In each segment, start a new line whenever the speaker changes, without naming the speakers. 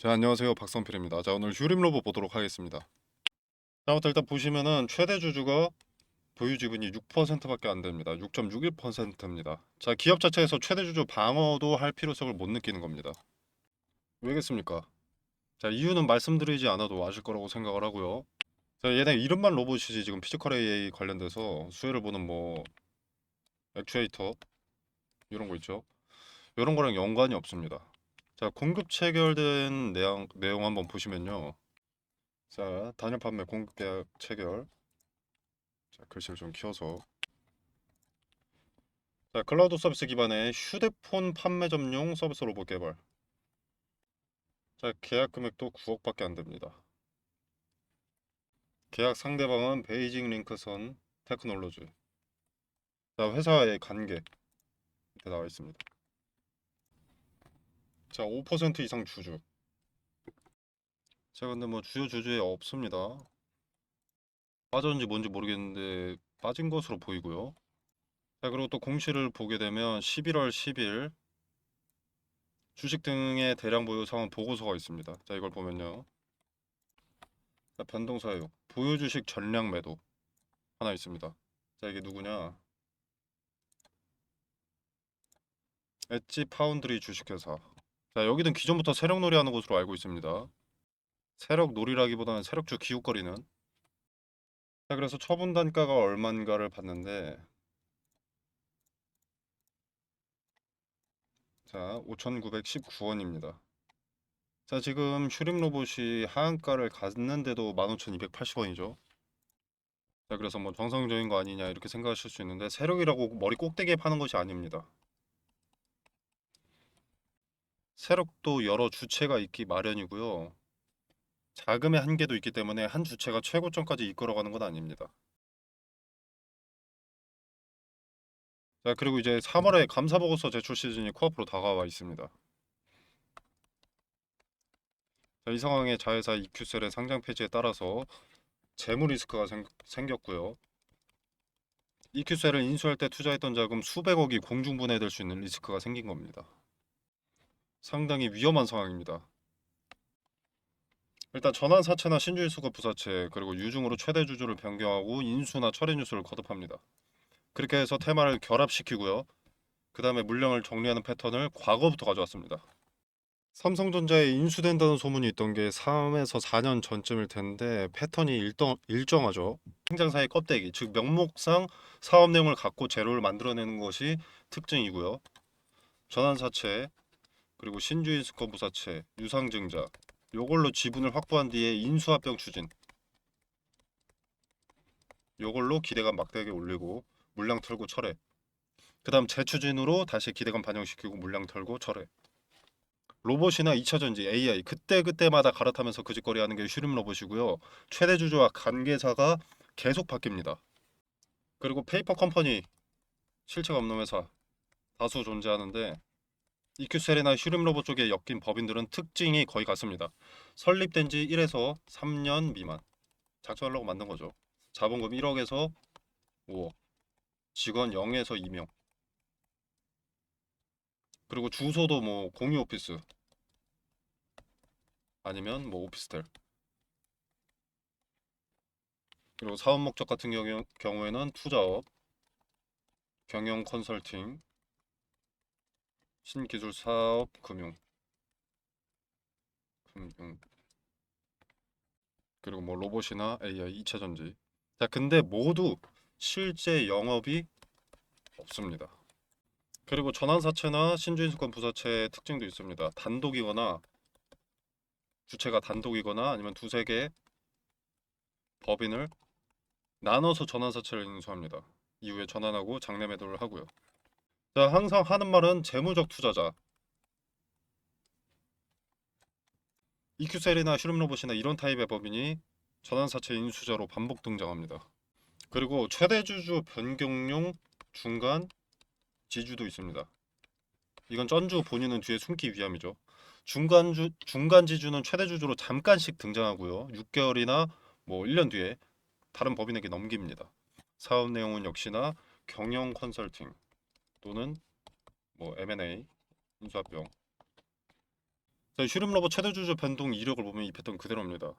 자, 안녕하세요. 박성필입니다. 자, 오늘 휴림 로봇 보도록 하겠습니다. 자, 부터 일단 보시면은 최대 주주가 보유 지분이 6%밖에 안 됩니다. 6.61%입니다. 자, 기업 자체에서 최대 주주 방어도 할 필요성을 못 느끼는 겁니다. 왜겠습니까? 자, 이유는 말씀드리지 않아도 아실 거라고 생각을 하고요. 자, 얘네 이름만 로봇이지 지금 피지컬 AI 관련돼서 수혜를 보는 뭐 액추에이터 이런 거 있죠. 이런 거랑 연관이 없습니다. 자, 공급 체결된 내용 한번 보시면요. 자, 단일 판매 공급 계약 체결. 자, 글씨를 좀 키워서. 자, 클라우드 서비스 기반의 휴대폰 판매점용 서비스 로봇 개발. 자, 계약 금액도 9억밖에 안 됩니다. 계약 상대방은 베이징 링크선 테크놀로지. 자, 회사의 관계 밑에 나와 있습니다. 자, 5% 이상 주주. 자, 근데 뭐 주요 주주에 없습니다. 빠졌는지 뭔지 모르겠는데 빠진 것으로 보이고요. 자, 그리고 또 공시를 보게 되면 11월 10일 주식 등의 대량 보유 상황 보고서가 있습니다. 자, 이걸 보면요. 자, 변동 사유, 보유 주식 전량 매도 하나 있습니다. 자, 이게 누구냐? 엣지 파운드리 주식회사. 자, 여기는 기존부터 세력놀이 하는 곳으로 알고 있습니다. 세력놀이라기보다는 세력주 기웃거리는. 자, 그래서 처분 단가가 얼마인가를 봤는데, 자, 5,919원입니다. 자, 지금 슈림 로봇이 하한가를 갔는데도 15,280원이죠. 자, 그래서 뭐 정상적인 거 아니냐 이렇게 생각하실 수 있는데 세력이라고 머리 꼭대기에 파는 것이 아닙니다. 세력도 여러 주체가 있기 마련이고요. 자금의 한계도 있기 때문에 한 주체가 최고점까지 이끌어가는 건 아닙니다. 자, 그리고 이제 3월에 감사보고서 제출 시즌이 코앞으로 다가와 있습니다. 자, 이 상황에 자회사 EQ셀의 상장 폐지에 따라서 재무 리스크가 생겼고요. EQ셀을 인수할 때 투자했던 자금 수백억이 공중분해될 수 있는 리스크가 생긴 겁니다. 상당히 위험한 상황입니다. 일단 전환사채나 신주인수급 부사채 그리고 유중으로 최대 주주를 변경하고 인수나 철회 뉴스를 거듭합니다. 그렇게 해서 테마를 결합시키고요. 그 다음에 물량을 정리하는 패턴을 과거부터 가져왔습니다. 삼성전자에 인수된다는 소문이 있던 게 3에서 4년 전쯤일 텐데 패턴이 일정하죠. 행장사의 껍데기, 즉 명목상 사업 내용을 갖고 재료를 만들어내는 것이 특징이고요. 전환사채, 그리고 신주인 수권 부사채, 유상증자 요걸로 지분을 확보한 뒤에 인수합병 추진 요걸로 기대감 막대하게 올리고 물량 털고 철회 그 다음 재추진으로 다시 기대감 반영시키고 물량 털고 철회 로봇이나 2차전지, AI 그때그때마다 갈아타면서 그 짓거리 하는 게 슈림 로봇이고요. 최대 주주와 관계사가 계속 바뀝니다. 그리고 페이퍼 컴퍼니 실체가 없는 회사 다수 존재하는데 이큐셀이나 슈림 로봇 쪽에 엮인 법인들은 특징이 거의 같습니다. 설립된 지 1에서 3년 미만 작성하려고 만든 거죠. 자본금 1억에서 5억 직원 0에서 2명 그리고 주소도 뭐 공유 오피스 아니면 뭐 오피스텔 그리고 사업 목적 같은 경우에는 투자업 경영 컨설팅, 신기술 사업, 금융, 그리고 뭐 로봇이나 AI, 2차 전지. 자, 근데 모두 실제 영업이 없습니다. 그리고 전환사채나 신주인수권 부사채의 특징도 있습니다. 단독이거나 주체가 단독이거나 아니면 두세 개의 법인을 나눠서 전환사채를 인수합니다. 이후에 전환하고 장내 매도를 하고요. 자, 항상 하는 말은 재무적 투자자. EQ셀이나 슈룸로봇이나 이런 타입의 법인이 전환사채 인수자로 반복 등장합니다. 그리고 최대 주주 변경용 중간 지주도 있습니다. 이건 전주 본인은 뒤에 숨기 위함이죠. 중간 지주는 최대 주주로 잠깐씩 등장하고요. 6개월이나 뭐 1년 뒤에 다른 법인에게 넘깁니다. 사업 내용은 역시나 경영 컨설팅 또는 뭐 M&A 인수합병 자, 슈림러버 최대 주주 변동 이력을 보면 이 패턴 그대로입니다.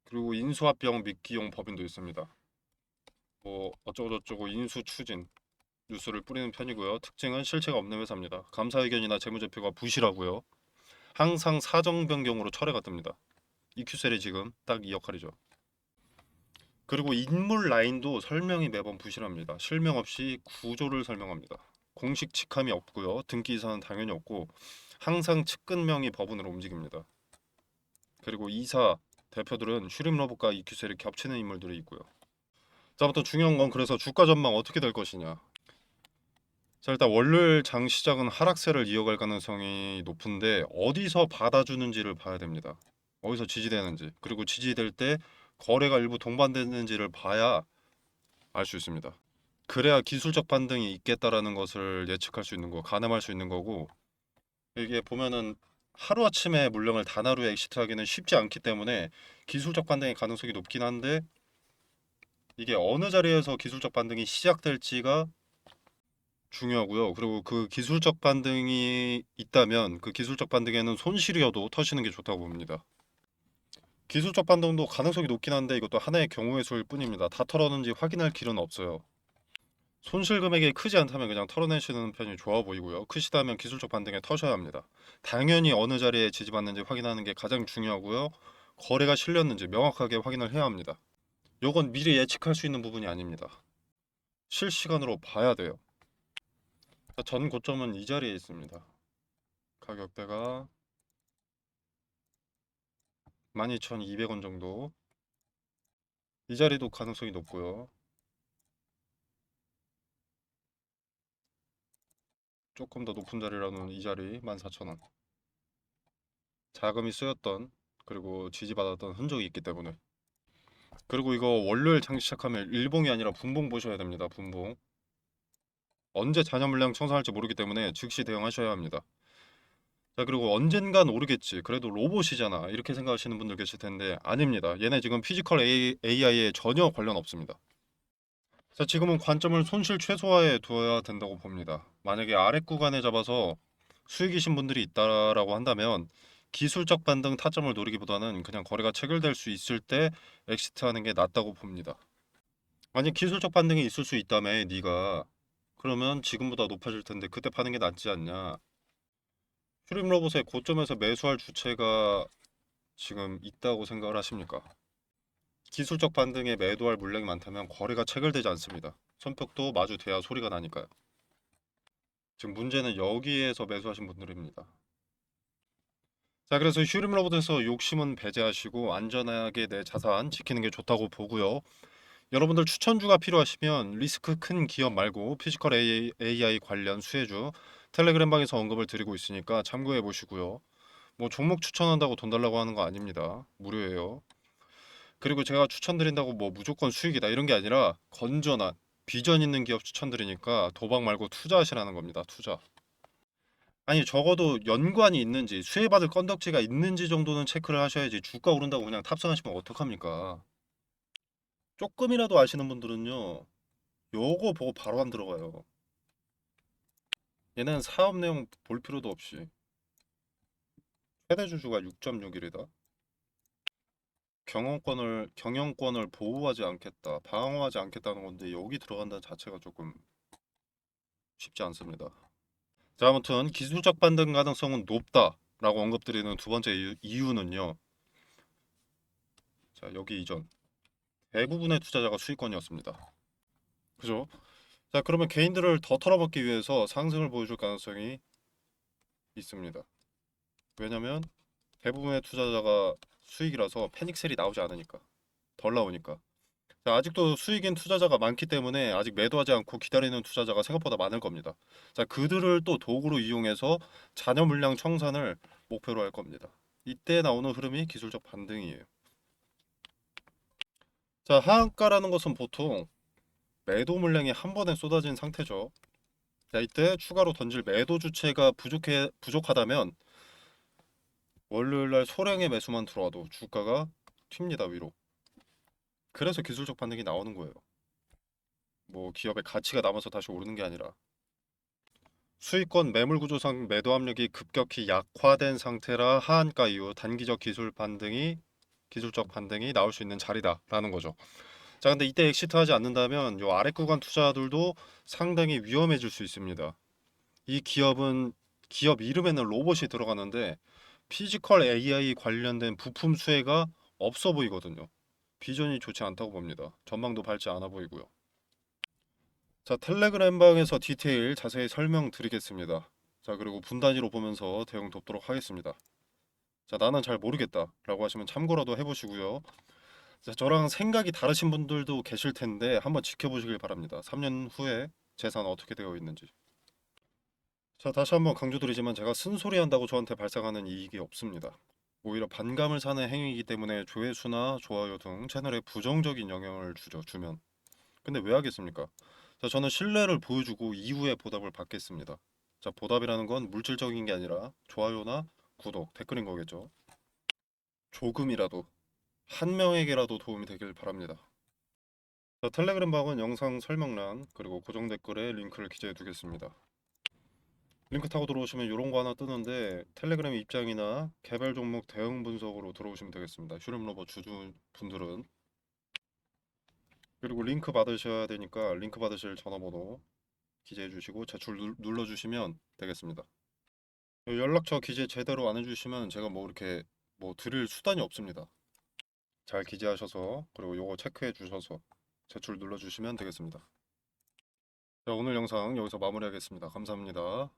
그리고 인수합병 미기용 법인도 있습니다. 뭐 어쩌고저쩌고 인수 추진 뉴스를 뿌리는 편이고요. 특징은 실체가 없는 회사입니다. 감사 의견이나 재무제표가 부실하고요. 항상 사정 변경으로 철회가 뜹니다. EQ셀이 지금 딱 이 역할이죠. 그리고 인물 라인도 설명이 매번 부실합니다. 실명 없이 구조를 설명합니다. 공식 직함이 없고요. 등기이사는 당연히 없고 항상 측근명의 법원으로 움직입니다. 그리고 이사, 대표들은 슈림러브과 EQ셀이 겹치는 인물들이 있고요. 자, 부터 중요한 건 그래서 주가 전망 어떻게 될 것이냐. 자, 일단 월요일 장 시작은 하락세를 이어갈 가능성이 높은데 어디서 받아주는지를 봐야 됩니다. 어디서 지지되는지, 그리고 지지될 때 거래가 일부 동반되는지를 봐야 알 수 있습니다. 그래야 기술적 반등이 있겠다라는 것을 예측할 수 있는 거, 가늠할 수 있는 거고, 이게 보면은 하루아침에 물량을 단하루에 엑시트하기는 쉽지 않기 때문에 기술적 반등의 가능성이 높긴 한데 이게 어느 자리에서 기술적 반등이 시작될지가 중요하고요. 그리고 그 기술적 반등이 있다면 그 기술적 반등에는 손실이어도 터시는 게 좋다고 봅니다. 기술적 반등도 가능성이 높긴 한데 이것도 하나의 경우의 수일 뿐입니다. 다 털었는지 확인할 길은 없어요. 손실 금액이 크지 않다면 그냥 털어내시는 편이 좋아 보이고요. 크시다면 기술적 반등에 터셔야 합니다. 당연히 어느 자리에 지지받는지 확인하는 게 가장 중요하고요. 거래가 실렸는지 명확하게 확인을 해야 합니다. 요건 미리 예측할 수 있는 부분이 아닙니다. 실시간으로 봐야 돼요. 전 고점은 이 자리에 있습니다. 가격대가 12,200원 정도. 이 자리도 가능성이 높고요. 조금 더 높은 자리라는 이 자리 14,000원. 자금이 쓰였던 그리고 지지받았던 흔적이 있기 때문에. 그리고 이거 월요일 장시 시작하면 일봉이 아니라 분봉 보셔야 됩니다. 분봉. 언제 잔여 물량 청산할지 모르기 때문에 즉시 대응하셔야 합니다. 자, 그리고 언젠간 오르겠지. 그래도 로봇이잖아. 이렇게 생각하시는 분들 계실 텐데 아닙니다. 얘네 지금 피지컬 AI에 전혀 관련 없습니다. 자, 지금은 관점을 손실 최소화에 두어야 된다고 봅니다. 만약에 아래 구간에 잡아서 수익이신 분들이 있다라고 한다면 기술적 반등 타점을 노리기보다는 그냥 거래가 체결될 수 있을 때 엑시트하는 게 낫다고 봅니다. 만약 기술적 반등이 있을 수 있다며 네가 그러면 지금보다 높아질 텐데 그때 파는 게 낫지 않냐. 슈림 로봇의 고점에서 매수할 주체가 지금 있다고 생각을 하십니까? 기술적 반등에 매도할 물량이 많다면 거래가 체결되지 않습니다. 손뼉도 마주돼야 소리가 나니까요. 지금 문제는 여기에서 매수하신 분들입니다. 자, 그래서 슈림 로봇에서 욕심은 배제하시고 안전하게 내 자산 지키는 게 좋다고 보고요. 여러분들 추천주가 필요하시면 리스크 큰 기업 말고 피지컬 AI 관련 수혜주 텔레그램 방에서 언급을 드리고 있으니까 참고해 보시고요. 뭐 종목 추천한다고 돈 달라고 하는 거 아닙니다. 무료예요. 그리고 제가 추천드린다고 뭐 무조건 수익이다 이런 게 아니라 건전한 비전 있는 기업 추천드리니까 도박 말고 투자하시라는 겁니다. 투자. 아니 적어도 연관이 있는지 수혜받을 건덕지가 있는지 정도는 체크를 하셔야지 주가 오른다고 그냥 탑승하시면 어떡합니까? 조금이라도 아시는 분들은요. 요거 보고 바로 안 들어가요. 얘는 사업 내용 볼 필요도 없이 최대 주주가 6.6일이다. 경영권을 보호하지 않겠다, 방어하지 않겠다는 건데 여기 들어간다는 자체가 조금 쉽지 않습니다. 자, 아무튼 기술적 반등 가능성은 높다라고 언급드리는 두 번째 이유는요. 자, 여기 이전 대부분의 투자자가 수익권이었습니다. 그죠? 자, 그러면 개인들을 더 털어먹기 위해서 상승을 보여줄 가능성이 있습니다. 왜냐면 대부분의 투자자가 수익이라서 패닉셀이 나오지 않으니까 덜 나오니까. 자, 아직도 수익인 투자자가 많기 때문에 아직 매도하지 않고 기다리는 투자자가 생각보다 많을 겁니다. 자, 그들을 또 도구로 이용해서 잔여 물량 청산을 목표로 할 겁니다. 이때 나오는 흐름이 기술적 반등이에요. 자, 하한가라는 것은 보통 매도 물량이 한 번에 쏟아진 상태죠. 자, 이때 추가로 던질 매도 주체가 부족하다면 월요일날 소량의 매수만 들어와도 주가가 튑니다 위로. 그래서 기술적 반등이 나오는 거예요. 뭐 기업의 가치가 남아서 다시 오르는 게 아니라. 수익권 매물 구조상 매도 압력이 급격히 약화된 상태라 하한가 이후 단기적 기술적 반등이 나올 수 있는 자리다라는 거죠. 자, 근데 이때 엑시트하지 않는다면 요 아래 구간 투자들도 상당히 위험해질 수 있습니다. 이 기업 이름에는 로봇이 들어가는데 피지컬 AI 관련된 부품 수혜가 없어 보이거든요. 비전이 좋지 않다고 봅니다. 전망도 밝지 않아 보이고요. 자, 텔레그램 방에서 디테일 자세히 설명드리겠습니다. 자, 그리고 분 단위로 보면서 대응 돕도록 하겠습니다. 자, 나는 잘 모르겠다 라고 하시면 참고라도 해보시고요. 자, 저랑 생각이 다르신 분들도 계실 텐데 한번 지켜보시길 바랍니다. 3년 후에 재산 어떻게 되어 있는지. 자, 다시 한번 강조드리지만 제가 쓴소리 한다고 저한테 발생하는 이익이 없습니다. 오히려 반감을 사는 행위이기 때문에 조회수나 좋아요 등 채널에 부정적인 영향을 주면. 근데 왜 하겠습니까? 자, 저는 신뢰를 보여주고 이후에 보답을 받겠습니다. 자, 보답이라는 건 물질적인 게 아니라 좋아요나 구독, 댓글인 거겠죠. 조금이라도 한 명에게라도 도움이 되길 바랍니다. 자, 텔레그램 방은 영상 설명란 그리고 고정 댓글에 링크를 기재해 두겠습니다. 링크 타고 들어오시면 이런 거 하나 뜨는데 텔레그램 입장이나 개별 종목 대응 분석으로 들어오시면 되겠습니다. 슈림로버 주주 분들은. 그리고 링크 받으셔야 되니까 링크 받으실 전화번호 기재해 주시고 제출 눌러 주시면 되겠습니다. 연락처 기재 제대로 안 해주시면 제가 뭐 이렇게 뭐 드릴 수단이 없습니다. 잘 기재하셔서 그리고 요거 체크해 주셔서 제출 눌러 주시면 되겠습니다. 자, 오늘 영상 여기서 마무리하겠습니다. 감사합니다.